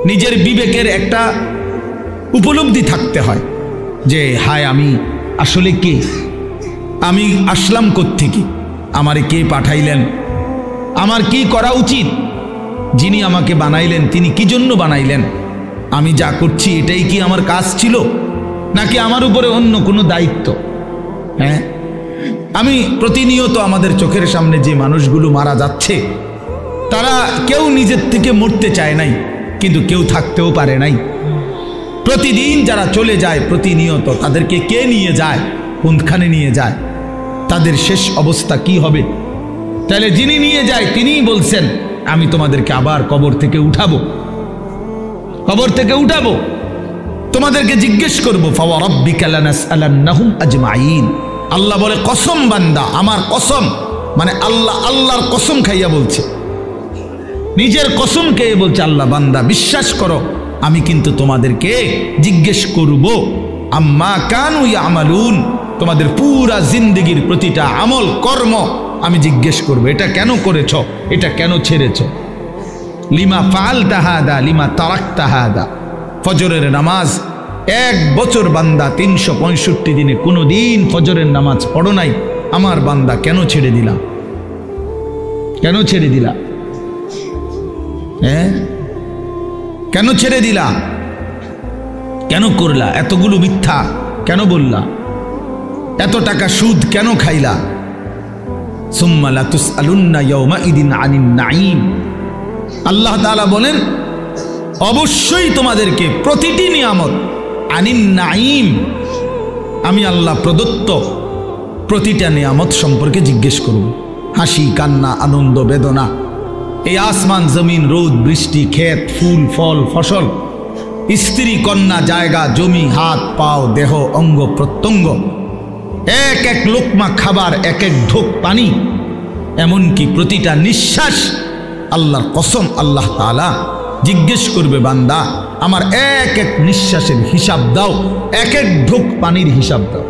নিজের বিবেকের একটা উপলব্ধি থাকতে হয় যে হায় আমি আসলে কে, আমি আসলাম কোত্থেকে, আমারে কে পাঠাইলেন, আমার কি করা উচিত, যিনি আমাকে বানাইলেন তিনি কি জন্য বানাইলেন, আমি যা করছি এটাই কি আমার কাজ ছিল নাকি আমার উপরে অন্য কোনো দায়িত্ব। হ্যাঁ, আমি প্রতিনিয়ত আমাদের চোখের সামনে যে মানুষগুলো মারা যাচ্ছে তারা কেউ নিজের থেকে মরতে চায় নাই, কিন্তু কেউ থাকতেও পারে নাই। প্রতিদিন যারা চলে যায় প্রতিনিয়ত তাদেরকে কে নিয়ে যায়, কোনখানে নিয়ে যায়, তাদের শেষ অবস্থা কি হবে। তাহলে যিনি নিয়ে যায় তিনিই বলছেন আমি তোমাদেরকে আবার কবর থেকে উঠাবো, কবর থেকে উঠাবো, তোমাদেরকে জিজ্ঞেস করবো। ফাওয়ারাব্বিকা লানাসআলান্নাহুম আজমাইন। আল্লাহ বলে কসম বান্দা, আমার কসম, মানে আল্লাহ আল্লাহর কসম খাইয়া বলছে, নিজের কসম খেয়ে বলছে আল্লাহ বান্দা বিশ্বাস করো আমি কিন্তু তোমাদেরকে জিজ্ঞেস করব আম্মা কানু ইয়ামালুন, তোমাদের পুরা জিন্দেগির প্রতিটা আমল কর্ম আমি জিজ্ঞেস করব। এটা কেন করেছ, এটা কেন ছেড়েছ, লিমা ফাআলতা হাদা লিমা তারাকতা হাদা। ফজরের নামাজ 1 বছর বান্দা 365 দিনে কোনো দিন ফজরের নামাজ পড়ো নাই, আমার বান্দা কেন ছেড়ে দিলা, কেন ছেড়ে দিলা, হ্যাঁ কেন ছেড়ে দিলা, কেন করলা, এতগুলো মিথ্যা কেন বললা, এত টাকা সুদ কেন খাইলা। সুম্মা লাতুসআলুন্না ইয়াওমাইদিন আনিন নাঈম। আল্লাহ তাআলা বলেন অবশ্যই তোমাদেরকে প্রতিটি নিয়ামত, আনিন নাঈম, আমি আল্লাহ প্রদত্ত প্রতিটা নিয়ামত সম্পর্কে জিজ্ঞেস করব। হাসি কান্না আনন্দ বেদনা, এই আসমান জমিন রোদ বৃষ্টি ক্ষেত ফুল ফল ফসল, স্ত্রী কন্যা জায়গা জমি হাত পাও দেহ অঙ্গ প্রত্যঙ্গ, এক এক লোকমা খাবার, এক এক ঢোক পানি, এমনকি প্রতিটা নিঃশ্বাস আল্লাহর কসম আল্লাহ তাআলা জিজ্ঞেস করবে বান্দা আমার এক এক নিঃশ্বাসের হিসাব দাও, এক এক ঢোক পানির হিসাব দাও।